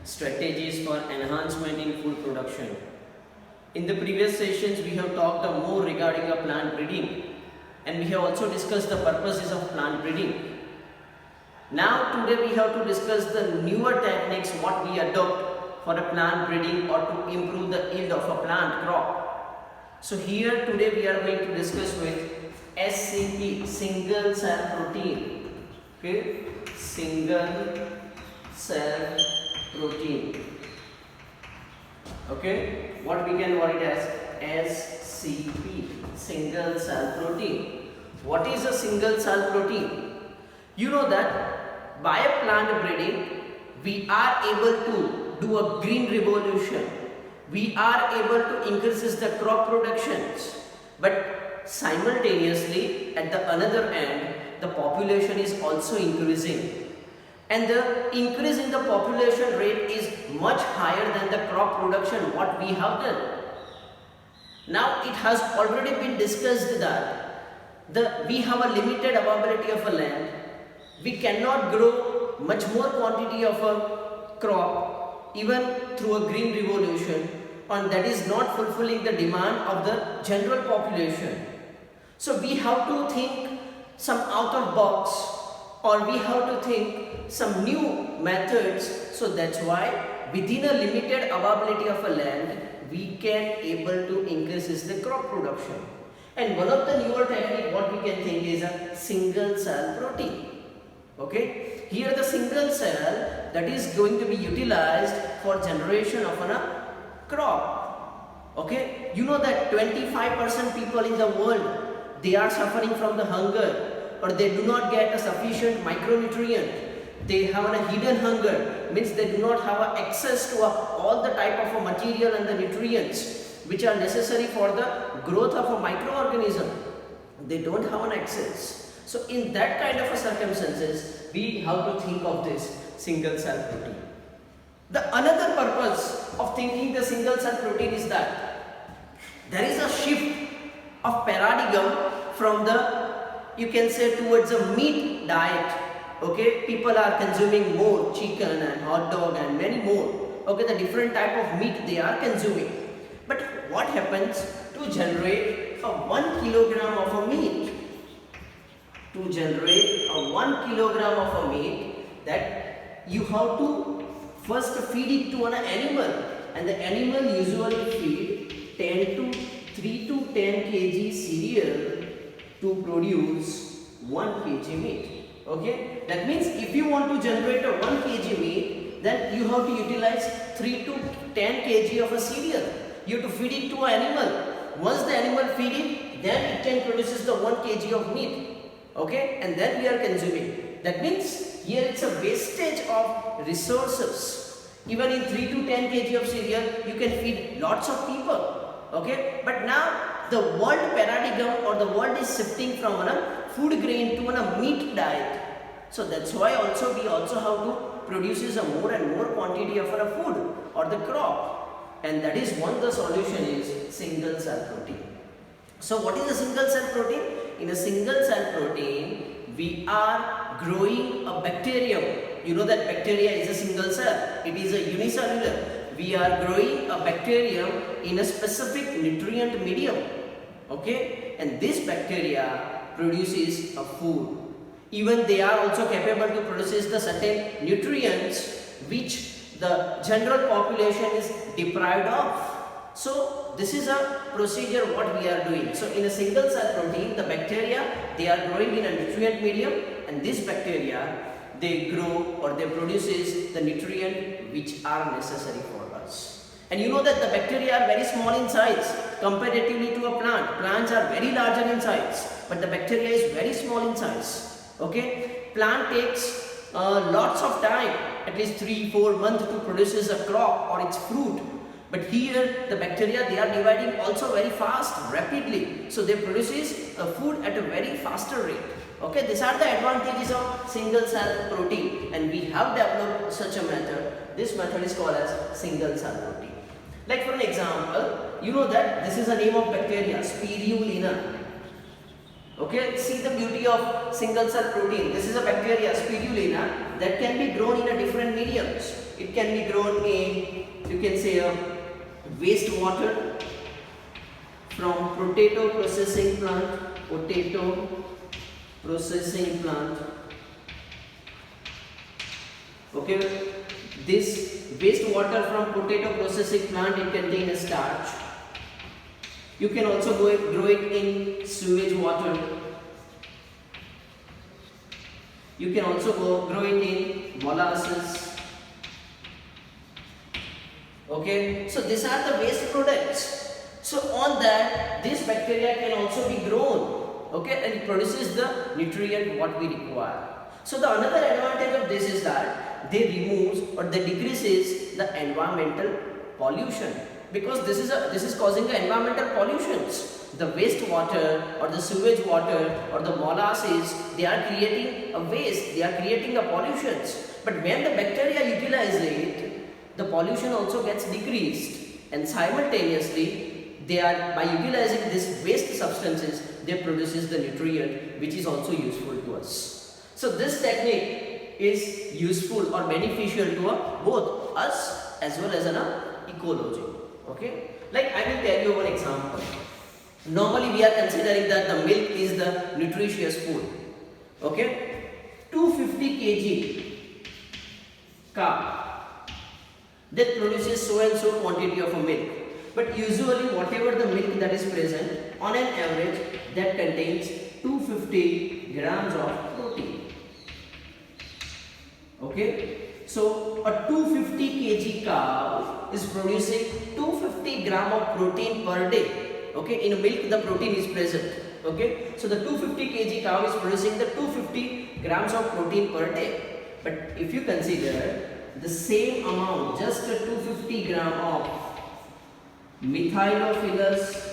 strategies for enhancement in food production. In the previous sessions, we have talked more regarding plant breeding, and we have also discussed the purposes of plant breeding. Now today we have to discuss the newer techniques what we adopt for a plant breeding or to improve the yield of a plant crop. So here today we are going to discuss with SCP, single cell protein. Okay, single cell protein. Okay, what we can write as SCP, single cell protein. What is a single cell protein? You know that by a plant breeding we are able to do a green revolution. We are able to increase the crop productions, but simultaneously at the another end the population is also increasing, and the increase in the population rate is much higher than the crop production what we have done. Now it has already been discussed that we have a limited availability of a land. We cannot grow much more quantity of a crop even through a green revolution, and that is not fulfilling the demand of the general population. So we have to think some out of box, or we have to think some new methods. So that's why within a limited availability of a land we can able to increase the crop production. And one of the newer technique what we can think is a single cell protein. Okay, here the single cell that is going to be utilized for generation of a crop. Okay, you know that 25% people in the world they are suffering from the hunger, or they do not get a sufficient micronutrient. They have a hidden hunger, means they do not have access to all the type of a material and the nutrients which are necessary for the growth of a microorganism. They don't have an access. So in that kind of a circumstances, we have to think of this single cell protein. The another purpose of thinking the single cell protein is that there is a shift of paradigm from the, you can say, towards a meat diet. Okay, people are consuming more chicken and hot dog and many more. Okay, the different type of meat they are consuming. But what happens to generate a 1 kilogram of a meat? To generate a 1 kilogram of a meat, that you have to first feed it to an animal, and the animal usually feed 3 to 10 kg cereal to produce 1 kg meat. Okay, that means if you want to generate a 1 kg meat, then you have to utilize 3 to 10 kg of a cereal. You have to feed it to an animal. Once the animal feed it, then it can produce the 1 kg of meat. Okay, and then we are consuming. That means here it's a wastage of resources. Even in 3 to 10 kg of cereal, you can feed lots of people. Okay, but now the world paradigm or the world is shifting from a food grain to a meat diet. So that's why also we also have to produce a more and more quantity of a food or the crop, and that is one the solution is single cell protein. So what is a single cell protein? In a single cell protein, we are growing a bacterium. You know that bacteria is a single cell. It is a unicellular. We are growing a bacterium in a specific nutrient medium. Okay, and this bacteria produces a food. Even they are also capable to produce the certain nutrients which the general population is deprived of. So this is a procedure what we are doing. So in a single cell protein, the bacteria they are growing in a nutrient medium, and this bacteria they grow or they produces the nutrient which are necessary for us. And you know that the bacteria are very small in size comparatively to a plant. Plants are very larger in size, but the bacteria is very small in size. Okay, plant takes lots of time, at least 3-4 months to produce a crop or its fruit. But here the bacteria they are dividing also very fast, rapidly. So they produces a food at a very faster rate. Okay, these are the advantages of single cell protein, and we have developed such a method. This method is called as single cell protein. Like for an example, you know that this is the name of bacteria, spirulina. Okay, see the beauty of single cell protein. This is a bacteria, spirulina, that can be grown in a different mediums. It can be grown in, you can say, a wastewater from potato processing plant, potato processing plant. Okay, this wastewater from potato processing plant, it contains a starch. You can also grow it in sewage water. You can also grow it in molasses. Okay, so these are the waste products. So on that, this bacteria can also be grown. Okay, and it produces the nutrient what we require. So the another advantage of this is that they removes or they decreases the environmental pollution, because this is causing the environmental pollutions. The wastewater or the sewage water or the molasses, they are creating a waste, they are creating a pollutions. But when the bacteria utilize it, the pollution also gets decreased, and simultaneously they are, by utilizing this waste substances, they produces the nutrient which is also useful to us. So this technique is useful or beneficial to both us as well as an ecology. Okay, like I will tell you one example. Normally we are considering that the milk is the nutritious food. Okay, 250 kg cow that produces so and so quantity of a milk, but usually whatever the milk that is present, on an average that contains 250 grams of protein. Okay, so a 250 kg cow is producing 250 gram of protein per day. Okay, in milk the protein is present. Okay, so the 250 kg cow is producing the 250 grams of protein per day. But if you consider the same amount, just a 250 gram of methylotrophus.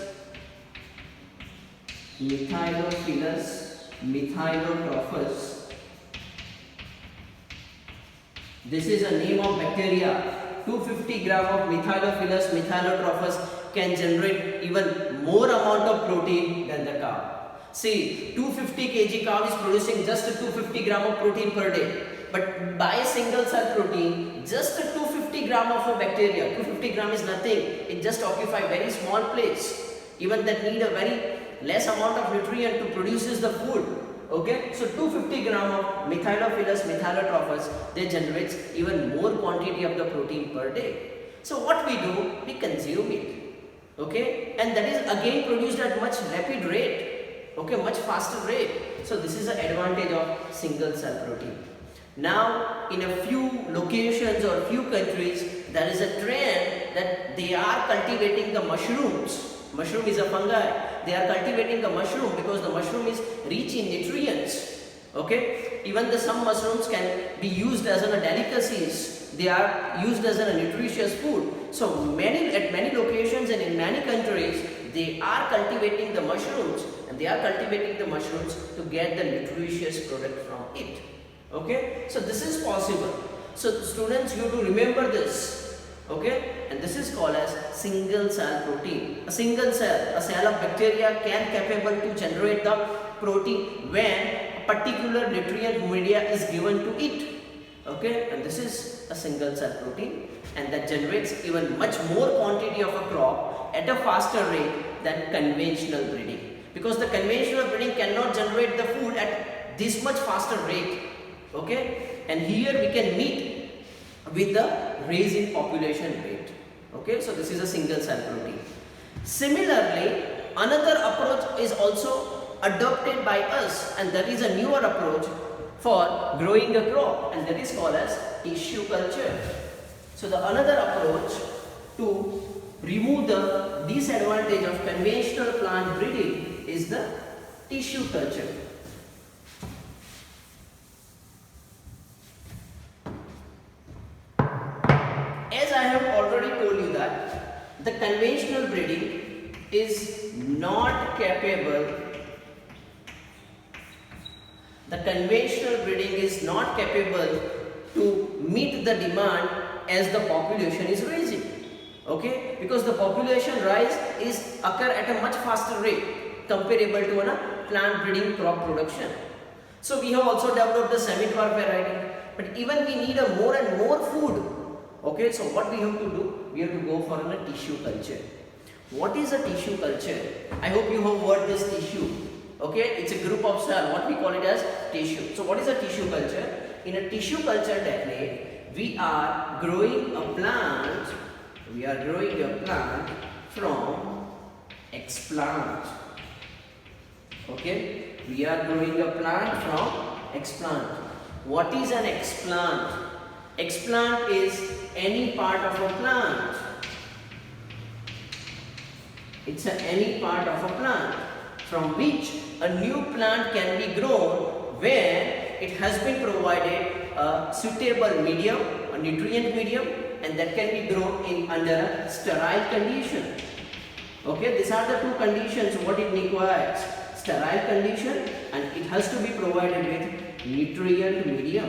This is a name of bacteria. 250 gram of methylotrophus can generate even more amount of protein than the cow. See, 250 kg cow is producing just 250 gram of protein per day. But by single cell protein, just 250 gram of a bacteria, 250 gram is nothing. It just occupies very small place. Even that need a very less amount of nutrient to produces the food. Okay, so 250 gram of methylotrophus, they generates even more quantity of the protein per day. So what we do, we consume it. Okay, and that is again produced at much rapid rate. Okay, much faster rate. So this is the advantage of single cell protein. Now in a few locations or few countries, there is a trend that they are cultivating the mushrooms. Mushroom is a fungi. They are cultivating the mushroom because the mushroom is rich in nutrients. Okay, even some mushrooms can be used as a delicacies. They are used as a nutritious food. So at many locations and in many countries, they are cultivating the mushrooms, and they are cultivating the mushrooms to get the nutritious product from it. Okay, so this is possible. So students, you have to remember this. Okay, and this is called as single cell protein. A single cell, a cell of bacteria can capable to generate the protein when a particular nutrient media is given to it. Okay, and this is a single cell protein, and that generates even much more quantity of a crop at a faster rate than conventional breeding, because the conventional breeding cannot generate the food at this much faster rate. Okay, and here we can meet with the raise in population rate. Okay, so this is a single cell protein. Similarly, another approach is also adopted by us, and that is a newer approach for growing a crop, and that is called as tissue culture. So the another approach to remove the disadvantage of conventional plant breeding is the tissue culture. As I have already told you that the conventional breeding is not capable to meet the demand as the population is rising. Okay, because the population rise is occur at a much faster rate comparable to a plant breeding crop production. So we have also developed the semi-crop variety, but even we need a more and more food. Okay, so what we have to do? We have to go for a tissue culture. What is a tissue culture? I hope you have heard this tissue. Okay, it's a group of cells. What we call it as tissue. So what is a tissue culture? In a tissue culture technique, we are growing a plant. We are growing a plant from explant. Okay, we are growing a plant from explant. What is an explant? Explant is any part of a plant. It's any part of a plant from which a new plant can be grown where it has been provided a suitable medium, a nutrient medium, and that can be grown in under a sterile condition. Okay, these are the two conditions what it requires. Sterile condition, and it has to be provided with nutrient medium.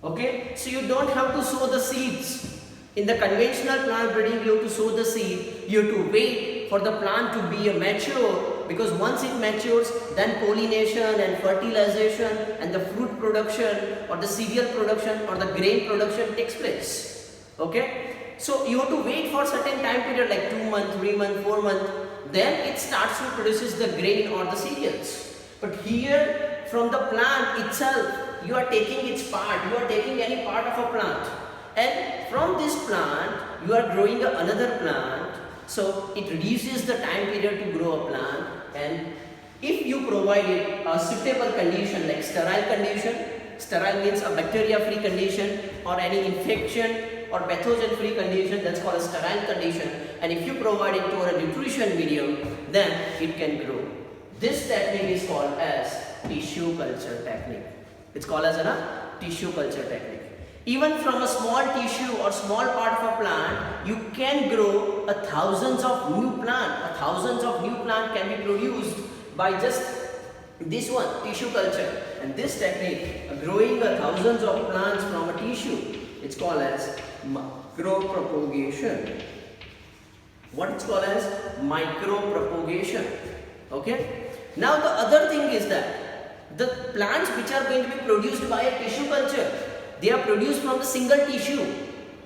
Okay, so you don't have to sow the seeds. In the conventional plant breeding, you have to sow the seed. You have to wait for the plant to be mature, because once it matures, then pollination and fertilization and the fruit production or the cereal production or the grain production takes place. Okay, so you have to wait for certain time period like 2 months, 3 months, 4 months. Then it starts to produce the grain or the cereals. But here, from the plant itself, you are taking its part. You are taking any part of a plant. And from this plant, you are growing another plant. So it reduces the time period to grow a plant. And if you provide a suitable condition like sterile condition, sterile means a bacteria-free condition or any infection or pathogen-free condition, that's called a sterile condition. And if you provide it to a nutrition medium, then it can grow. This technique is called as tissue culture technique. It's called as a tissue culture technique. Even from a small tissue or small part of a plant, you can grow thousands of new plant. Thousands of new plant can be produced by just this one, tissue culture. And this technique, growing thousands of plants from a tissue, it's called as micropropagation. What it's called as micropropagation. Okay. Now the other thing is that the plants which are going to be produced by a tissue culture, they are produced from the single tissue,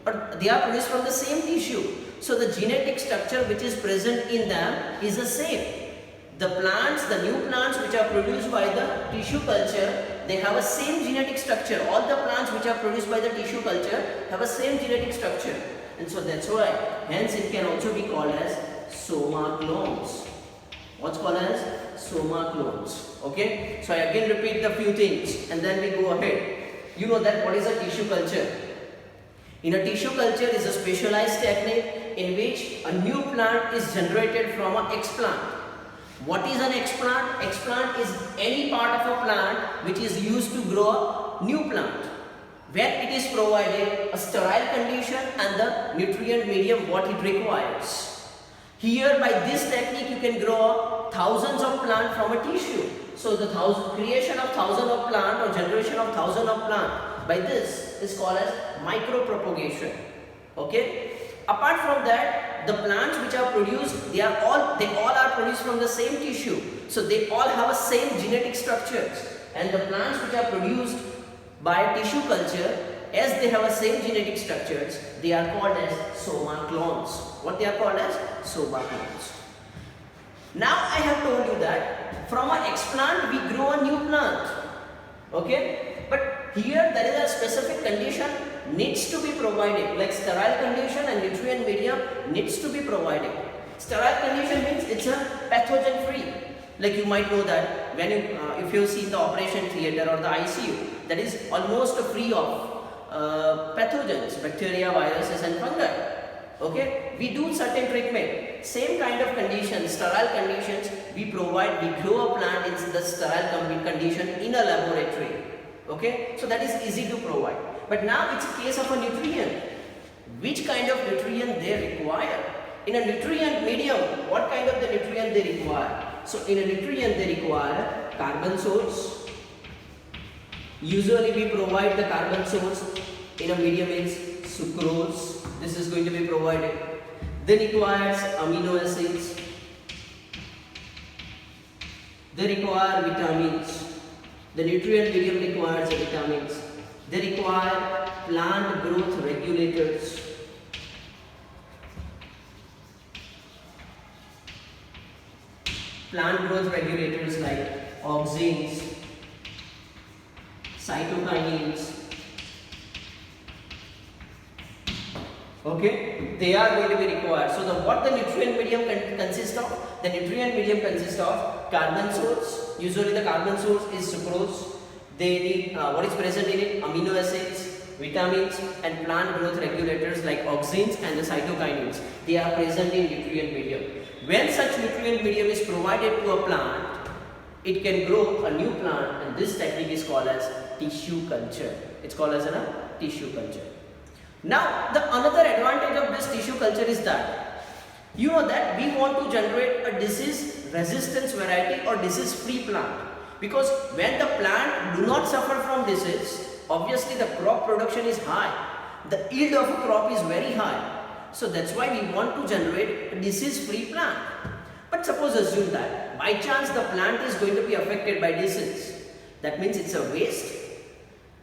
or they are produced from the same tissue. So the genetic structure which is present in them is the same. The plants, the new plants which are produced by the tissue culture, they have a same genetic structure. All the plants which are produced by the tissue culture have a same genetic structure. And so that's why, hence it can also be called as soma clones. What's called as soma clones. Okay. So I again repeat the few things and then we go ahead. You know that what is a tissue culture? In a tissue culture is a specialized technique in which a new plant is generated from an explant. What is an explant? Explant is any part of a plant which is used to grow a new plant, where it is provided a sterile condition and the nutrient medium what it requires. Here by this technique you can grow thousands of plants from a tissue. So the creation of thousands of plant or generation of thousands of plant by this is called as micropropagation. Okay. Apart from that, the plants which are produced, they all are produced from the same tissue. So they all have a same genetic structures. And the plants which are produced by tissue culture, as they have a same genetic structures, they are called as soma clones. What they are called as? Soma clones. Now I have told you that from an explant we grow a new plant. Okay? But here there is a specific condition needs to be provided, like sterile condition and nutrient medium needs to be provided. Sterile condition means it's a pathogen free. Like you might know that when you, if you see the operation theater or the ICU, that is almost free of pathogens, bacteria, viruses and fungi. Okay, we do certain treatment, same kind of conditions, sterile conditions we provide, we grow a plant in the sterile condition in a laboratory. Okay, so that is easy to provide. But now it's a case of a nutrient. Which kind of nutrient they require? In a nutrient medium, what kind of the nutrient they require? So in a nutrient they require carbon source. Usually we provide the carbon source in a medium is sucrose. This is going to be provided. They requires amino acids. They require vitamins. The nutrient medium requires vitamins. They require plant growth regulators. Plant growth regulators like auxins, cytokinins. Okay, they are going to be required. So what the nutrient medium consists of? The nutrient medium consists of carbon source. Usually the carbon source is sucrose. They need what is present in it? Amino acids, vitamins, and plant growth regulators like auxins and the cytokinins. They are present in nutrient medium. When such nutrient medium is provided to a plant, it can grow a new plant, and this technique is called as tissue culture. It's called as a tissue culture. Now, the another advantage of this tissue culture is that you know that we want to generate a disease resistance variety or disease free plant, because when the plant do not suffer from disease, obviously the crop production is high, the yield of a crop is very high. So that's why we want to generate a disease free plant. But suppose assume that by chance the plant is going to be affected by disease, that means it's a waste.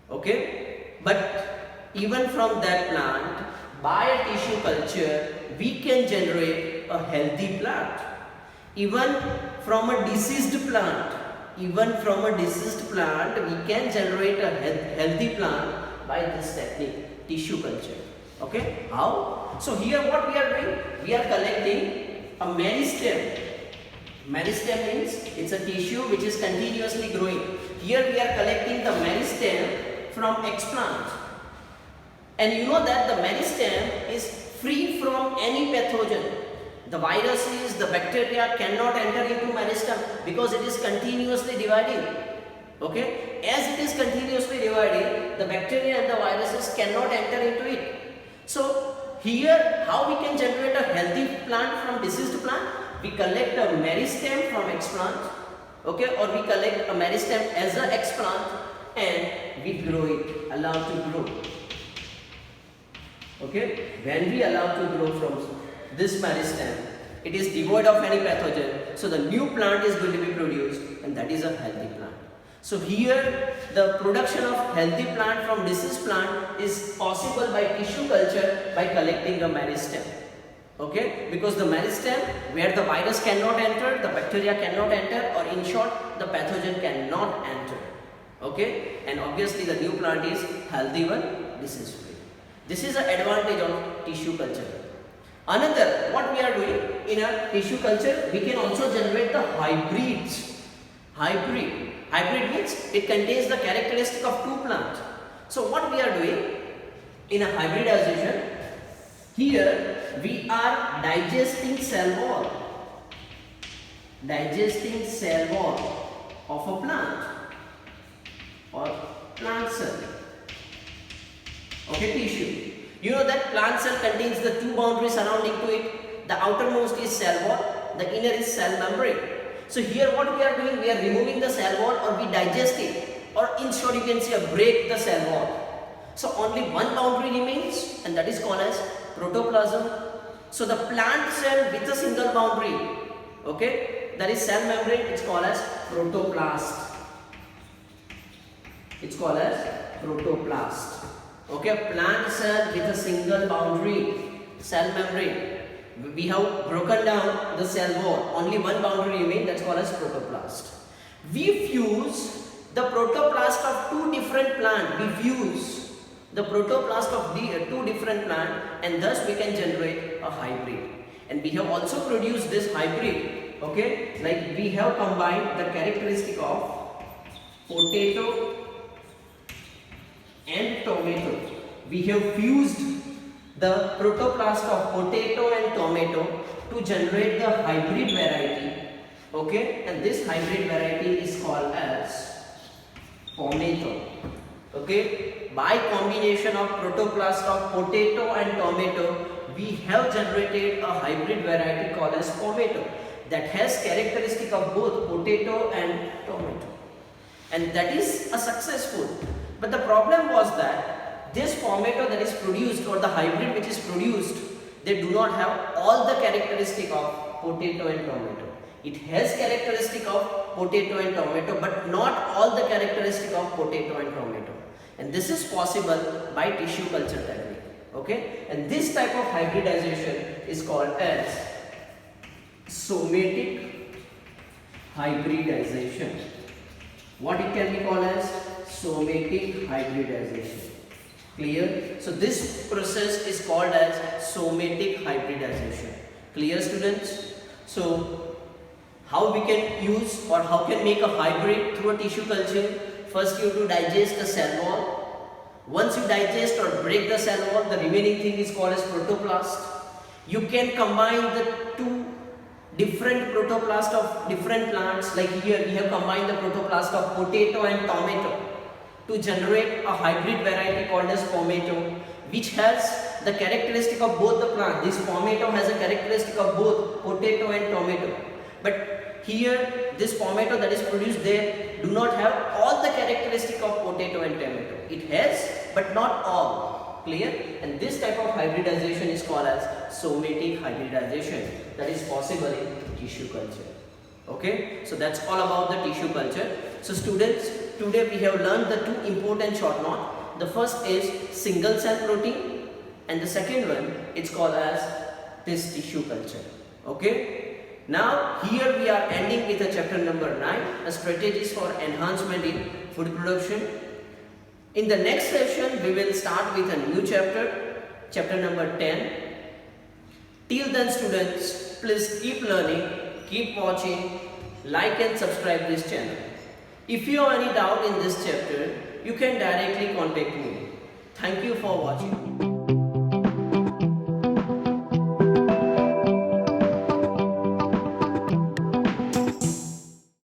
Okay, but even from that plant, by a tissue culture, we can generate a healthy plant. Even from a diseased plant, we can generate a healthy plant by this technique, tissue culture. Okay, how? So here what we are doing? We are collecting a meristem. Meristem means it's a tissue which is continuously growing. Here we are collecting the meristem from explant. And you know that the meristem is free from any pathogen. The viruses, the bacteria cannot enter into meristem because it is continuously dividing. Okay? As it is continuously dividing, the bacteria and the viruses cannot enter into it. So here, how we can generate a healthy plant from diseased plant? We collect a meristem from explant, okay, or we collect a meristem as an explant and we grow it, allow to grow. Okay, when we allow to grow from this meristem, it is devoid of any pathogen, so the new plant is going to be produced, and that is a healthy plant. So here the production of healthy plant from diseased plant is possible by tissue culture by collecting a meristem. Okay, because the meristem where the virus cannot enter, the bacteria cannot enter, or in short the pathogen cannot enter. Okay, and obviously the new plant is healthy one, disease free. This is an advantage of tissue culture. Another, what we are doing in a tissue culture, we can also generate the hybrids. Hybrid means it contains the characteristic of two plants. So what we are doing in a hybridization, here we are digesting cell wall of a plant or plant cell. Okay, tissue. You know that plant cell contains the two boundaries surrounding to it. The outermost is cell wall, the inner is cell membrane. So here what we are doing, we are removing the cell wall or we digest it, or in short you can say break the cell wall. So only one boundary remains, and that is called as protoplasm. So the plant cell with a single boundary, okay, that is cell membrane, it's called as protoplast. It's called as protoplast. Okay, plant cell with a single boundary, cell membrane. We have broken down the cell wall, only one boundary remains, that's called as protoplast. We fuse the protoplast of two different plants. We fuse the protoplast of the two different plants, and thus we can generate a hybrid. And we have also produced this hybrid, okay, like we have combined the characteristic of potato and tomato. We have fused the protoplast of potato and tomato to generate the hybrid variety, okay, and this hybrid variety is called as pomato. Okay, by combination of protoplast of potato and tomato, we have generated a hybrid variety called as pomato that has characteristic of both potato and tomato, and that is a successful. But the problem was that this pomato that is produced, or the hybrid which is produced, they do not have all the characteristic of potato and tomato. It has characteristic of potato and tomato, but not all the characteristic of potato and tomato. and this is possible by tissue culture technique. Okay, and this type of hybridization is called as somatic hybridization. What it can be called as? Somatic hybridization. Clear? So this process is called as somatic hybridization. Clear, students? So how we can use or how can make a hybrid through a tissue culture? First you have to digest the cell wall. Once you digest or break the cell wall, the remaining thing is called as protoplast. You can combine the two different protoplast of different plants. Like here we have combined the protoplast of potato and tomato to generate a hybrid variety called as pomato, which has the characteristic of both the plant. This pomato has a characteristic of both potato and tomato. But here this pomato that is produced there do not have all the characteristic of potato and tomato. It has, but not all. Clear? And this type of hybridization is called as somatic hybridization, that is possible in tissue culture. Okay, so that's all about the tissue culture. So students, today we have learned the two important short note. The first is single cell protein, and the second one it's called as this tissue culture. Okay, now here we are ending with a chapter number 9, a strategies for enhancement in food production. In the next session we will start with a new chapter, chapter number 10. Till then students, please keep learning, keep watching, like and subscribe this channel. If you have any doubt in this chapter, you can directly contact me. Thank you for watching.